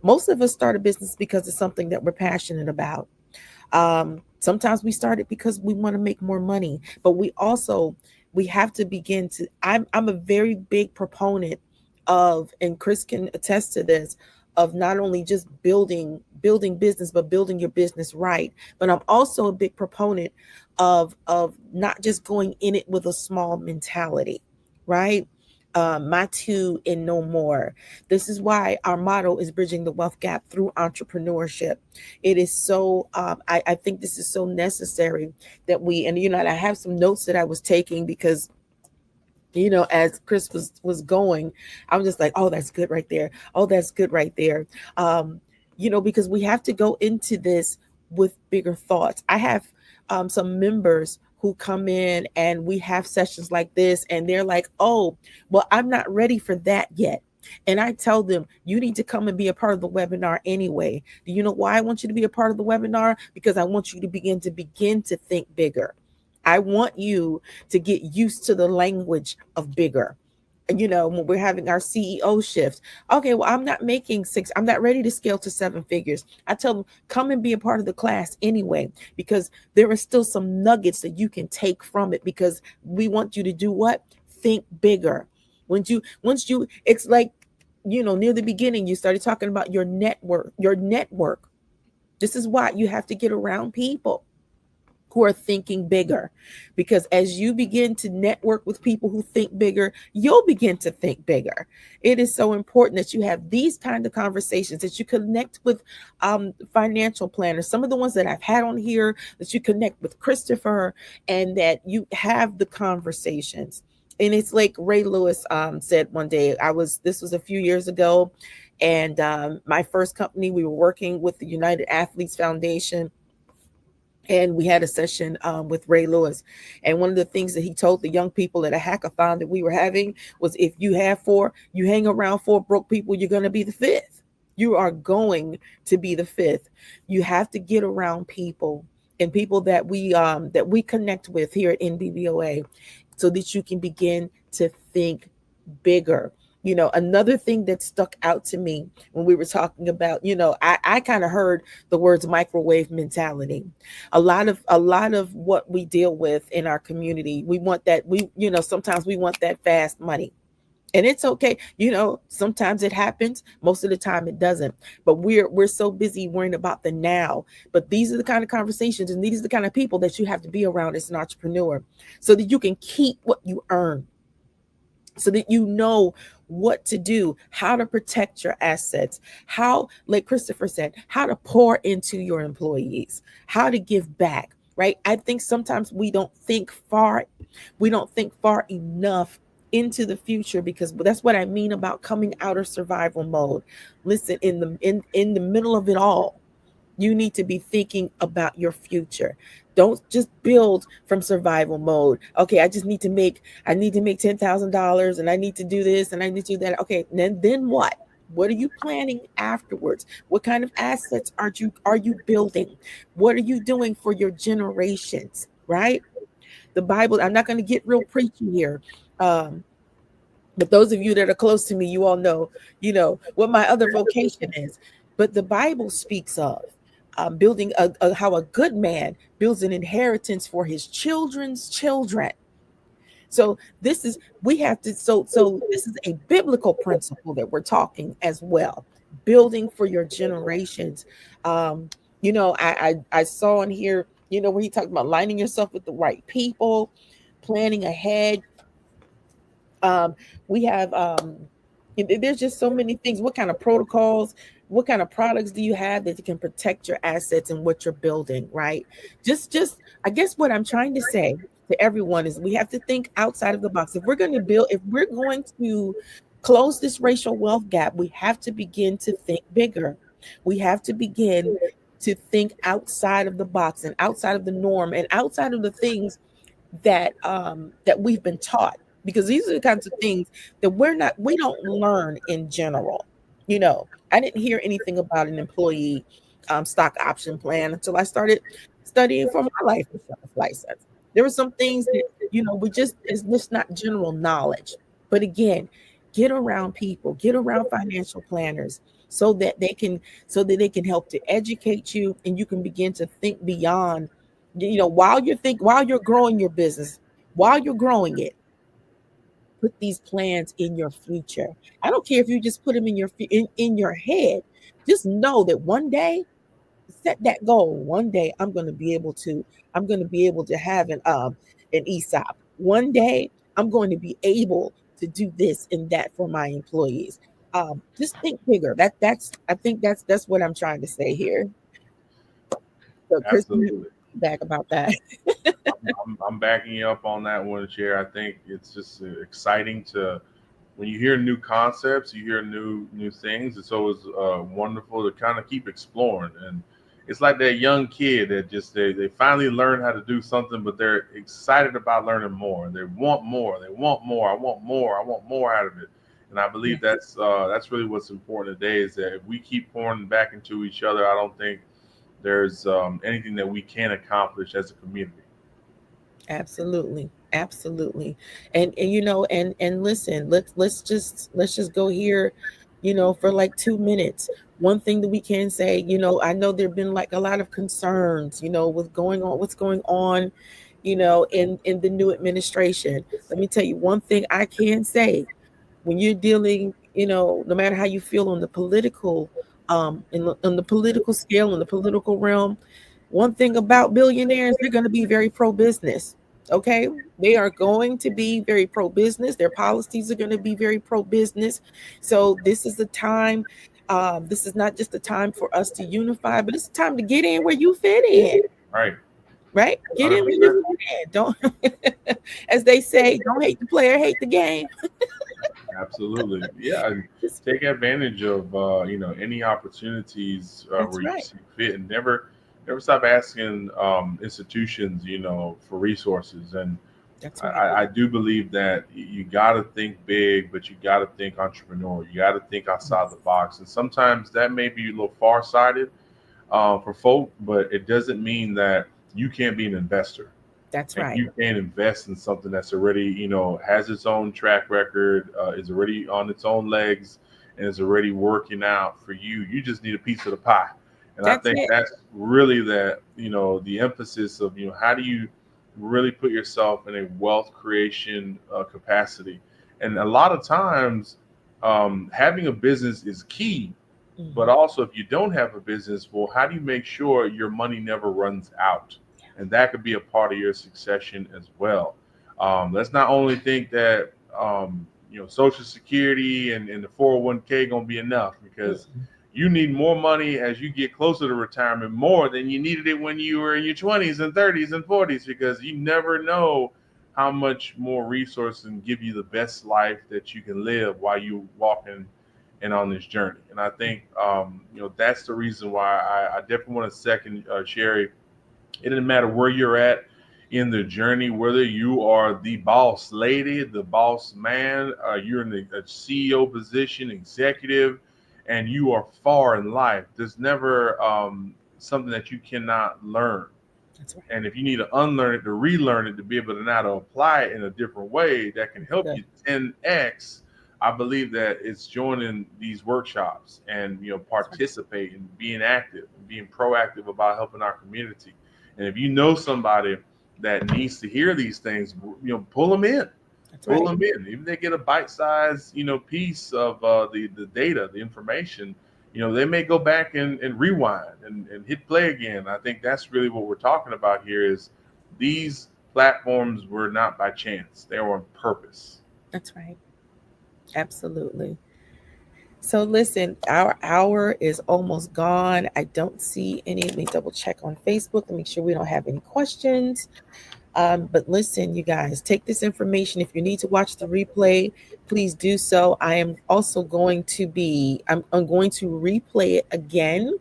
Speaker 1: most of us start a business because it's something that we're passionate about. Sometimes we start it because we want to make more money, but we have to begin to. I'm a very big proponent of, and Kris can attest to this, of not only just building business, but building your business right. But I'm also a big proponent of not just going in it with a small mentality, right? My two and no more. This is why our motto is bridging the wealth gap through entrepreneurship. It is so, I think this is so necessary that and I have some notes that I was taking because, as Kris was going, I was just like, oh, that's good right there. Oh, that's good right there. Because we have to go into this with bigger thoughts. I have some members who come in and we have sessions like this, and they're like, oh, well, I'm not ready for that yet. And I tell them, you need to come and be a part of the webinar anyway. Do you know why I want you to be a part of the webinar? Because I want you to begin to think bigger. I want you to get used to the language of bigger. When we're having our CEO shift, okay, well, I'm not ready to scale to 7 figures. I tell them, come and be a part of the class anyway, because there are still some nuggets that you can take from it, because we want you to do what? Think bigger. It's like, near the beginning, you started talking about your network. This is why you have to get around people who are thinking bigger, because as you begin to network with people who think bigger, you'll begin to think bigger. It is so important that you have these kind of conversations, that you connect with financial planners, some of the ones that I've had on here, that you connect with Christopher, and that you have the conversations. And it's like Ray Lewis said one day, this was a few years ago, and my first company, we were working with the United Athletes Foundation, and we had a session with Ray Lewis. And one of the things that he told the young people at a hackathon that we were having was, if you hang around 4 broke people, you're going to be the 5th. You are going to be the 5th. You have to get around people, and people that we connect with here at NBBOA, so that you can begin to think bigger. Another thing that stuck out to me when we were talking about, I kind of heard the words microwave mentality. A lot of what we deal with in our community, we want that, sometimes we want that fast money. And it's okay, sometimes it happens, most of the time it doesn't. But we're so busy worrying about the now. But these are the kind of conversations and these are the kind of people that you have to be around as an entrepreneur, so that you can keep what you earn, so that you know what to do, how to protect your assets, how, like Christopher said, how to pour into your employees, how to give back, right? I think sometimes we don't think far enough into the future, because that's what I mean about coming out of survival mode. Listen, in the middle of it all, you need to be thinking about your future. Don't just build from survival mode. Okay, I need to make $10,000 and I need to do this and I need to do that. Okay, then what? What are you planning afterwards? What kind of assets are you building? What are you doing for your generations, right? The Bible, I'm not going to get real preachy here. Um, but those of you that are close to me, you all know, what my other vocation is. But the Bible speaks of building how a good man builds an inheritance for his children's children. So this is we have to so this is a biblical principle that we're talking as well. Building for your generations. I saw in here, where he talked about lining yourself with the right people, planning ahead. um we have there's just so many things. What kind of protocols, what kind of products do you have that you can protect your assets and what you're building, right? Just I guess what I'm trying to say to everyone is we have to think outside of the box. If we're going to close this racial wealth gap, we have to begin to think bigger. We have to begin to think outside of the box and outside of the norm and outside of the things that we've been taught, because these are the kinds of things that we don't learn in general. I didn't hear anything about an employee stock option plan until I started studying for my life insurance license. There were some things that it's just not general knowledge. But again, get around people, get around financial planners, so that they can help to educate you, and you can begin to think beyond, while you're growing your business, while you're growing it. Put these plans in your future. I don't care if you just put them in your head. Just know that one day, set that goal. One day I'm going to be able to have an ESOP. One day I'm going to be able to do this and that for my employees. Just think bigger. I think that's what I'm trying to say here. So Chris,
Speaker 2: Absolutely.
Speaker 1: back about that.
Speaker 2: I'm backing you up on that one, Chair. I think it's just exciting to when you hear new concepts, you hear new things. It's always wonderful to kind of keep exploring. And it's like that young kid that just they finally learn how to do something, but they're excited about learning more. They want more. They want more. I want more. I want more out of it. And I believe that's really what's important today, is that if we keep pouring back into each other, I don't think there's anything that we can accomplish as a community.
Speaker 1: Absolutely. Absolutely. And listen, let's just go here, for like 2 minutes. One thing that we can say, I know there've been like a lot of concerns, what's going on, in the new administration. Let me tell you one thing I can say. When you're dealing, no matter how you feel on the political, on the political scale, in the political realm, one thing about billionaires, they're going to be very pro business. Okay, they are going to be very pro business. Their policies are going to be very pro business. So this is the time. This is not just a time for us to unify, but it's time to get in where you fit in.
Speaker 2: Right.
Speaker 1: Right, get in where
Speaker 2: 100%.
Speaker 1: you fit in. Don't, as they say, don't hate the player, hate the game.
Speaker 2: Absolutely. Yeah. And take advantage of any opportunities
Speaker 1: That's
Speaker 2: where you
Speaker 1: right.
Speaker 2: see fit, and never stop asking institutions for resources. And
Speaker 1: That's right.
Speaker 2: I do believe that you got to think big, but you got to think entrepreneur. You got to think outside the box. And sometimes that may be a little far-sighted for folk, but it doesn't mean that you can't be an investor.
Speaker 1: That's
Speaker 2: And
Speaker 1: right.
Speaker 2: you can invest in something that's already, has its own track record, is already on its own legs, and is already working out for you. You just need a piece of the pie. And I
Speaker 1: That's
Speaker 2: think
Speaker 1: it.
Speaker 2: that's really that, the emphasis of, how do you really put yourself in a wealth creation capacity? And a lot of times, having a business is key, but
Speaker 1: Mhm.
Speaker 2: also, if you don't have a business, well, how do you make sure your money never runs out? And that could be a part of your succession as well. Let's not only think that Social Security and the 401k gonna be enough, because
Speaker 1: Mm-mm.
Speaker 2: you need more money as you get closer to retirement, more than you needed it when you were in your 20s and 30s and 40s, because you never know how much more resources can give you the best life that you can live while you walking and on this journey. And I think that's the reason why I definitely want to second Sherry. It doesn't matter where you're at in the journey, whether you are the boss lady, the boss man, you're in the CEO position, executive, and you are far in life. There's never something that you cannot learn.
Speaker 1: That's right.
Speaker 2: And if you need to unlearn it, to relearn it, to be able to now to apply it in a different way that can help
Speaker 1: Good.
Speaker 2: you 10x, I believe that it's joining these workshops and
Speaker 1: That's right.
Speaker 2: participating, being active, being proactive about helping our community. And if you know somebody that needs to hear these things, pull them in,
Speaker 1: That's
Speaker 2: pull
Speaker 1: right.
Speaker 2: them in. Even they get a bite-sized, piece of the data, the information, they may go back and rewind and hit play again. I think that's really what we're talking about here is these platforms were not by chance. They were on purpose.
Speaker 1: That's right. Absolutely. So listen, our hour is almost gone. I don't see any. Let me double check on Facebook to make sure we don't have any questions. But listen, you guys, take this information. If you need to watch the replay, please do so. I am also going to be, I'm going to replay it again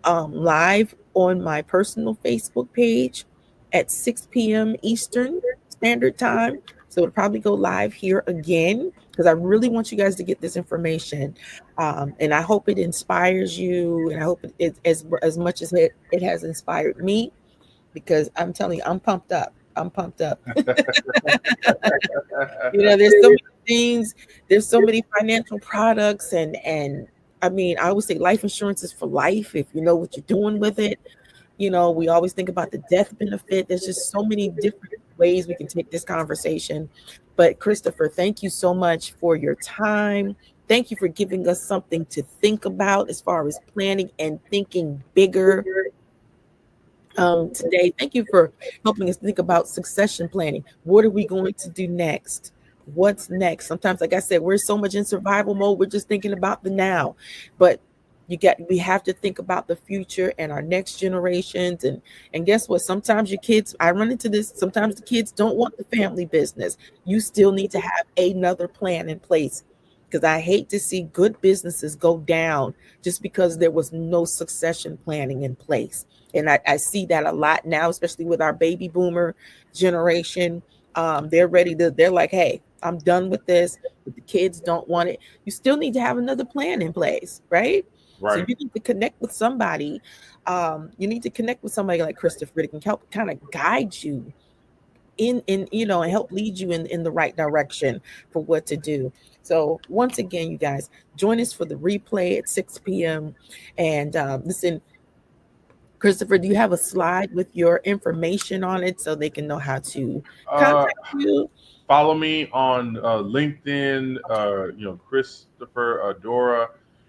Speaker 1: live on my personal Facebook page at 6 p.m. Eastern Standard Time. So it'll probably go live here again because I really want you guys to get this information. And I hope it inspires you. And I hope as much as it has inspired me, because I'm telling you, I'm pumped up. I'm pumped up. There's so many things, there's so many financial products, and I mean, I always say life insurance is for life if you know what you're doing with it. We always think about the death benefit. There's just so many different ways we can take this conversation. But Christopher, thank you so much for your time. Thank you for giving us something to think about as far as planning and thinking bigger today. Thank you for helping us think about succession planning. What are we going to do next? What's next? Sometimes, like I said, we're so much in survival mode, we're just thinking about the now. But we have to think about the future and our next generations. And guess what? Sometimes your kids, I run into this, sometimes the kids don't want the family business. You still need to have another plan in place, because I hate to see good businesses go down just because there was no succession planning in place. And I see that a lot now, especially with our baby boomer generation. They're like, hey, I'm done with this. But the kids don't want it. You still need to have another plan in place, right? So
Speaker 2: Right.
Speaker 1: you need to connect with somebody. You need to connect with somebody like Christopher that can help kind of guide you and help lead you in the right direction for what to do. So once again, you guys, join us for the replay at 6 p.m. And listen, Christopher, do you have a slide with your information on it so they can know how to
Speaker 2: Uh,
Speaker 1: contact you?
Speaker 2: Follow me on LinkedIn, Christopher Doura.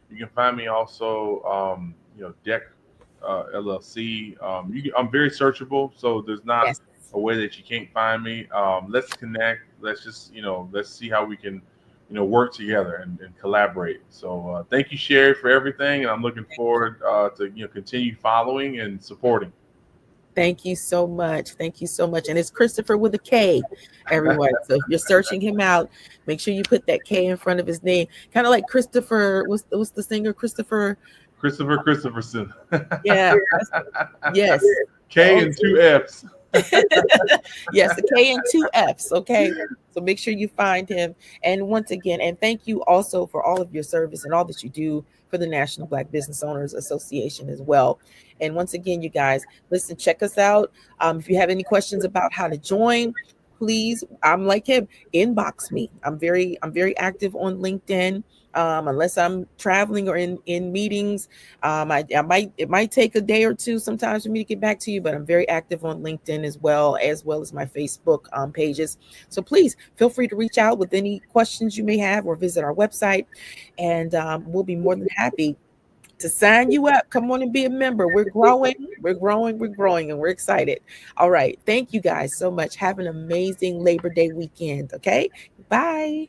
Speaker 2: You can find me also, Deck LLC. I'm very searchable, so there's not
Speaker 1: Yes.
Speaker 2: a way that you can't find me. Let's connect. Let's just, let's see how we can, work together and collaborate. So thank you, Sherry, for everything, and I'm looking forward to, continue following and supporting.
Speaker 1: Thank you so much. Thank you so much. And it's Christopher with a K, everyone. So if you're searching him out, make sure you put that K in front of his name. Kind of like Christopher, what's the singer? Christopher.
Speaker 2: Christopher Christopherson.
Speaker 1: Yeah. Yes.
Speaker 2: K
Speaker 1: Oh,
Speaker 2: and two F's.
Speaker 1: Yes, the K and two F's. Okay. So make sure you find him. And once again, and thank you also for all of your service and all that you do for the National Black Business Owners Association as well. And once again, you guys, listen, check us out. If you have any questions about how to join, please, I'm like him, inbox me. I'm very active on LinkedIn. Unless I'm traveling or in meetings, it might take a day or two sometimes for me to get back to you, but I'm very active on LinkedIn as well as my Facebook pages. So please feel free to reach out with any questions you may have or visit our website, and we'll be more than happy to sign you up. Come on and be a member. We're growing, we're growing, we're growing, and we're excited. All right. Thank you guys so much. Have an amazing Labor Day weekend. Okay. Bye.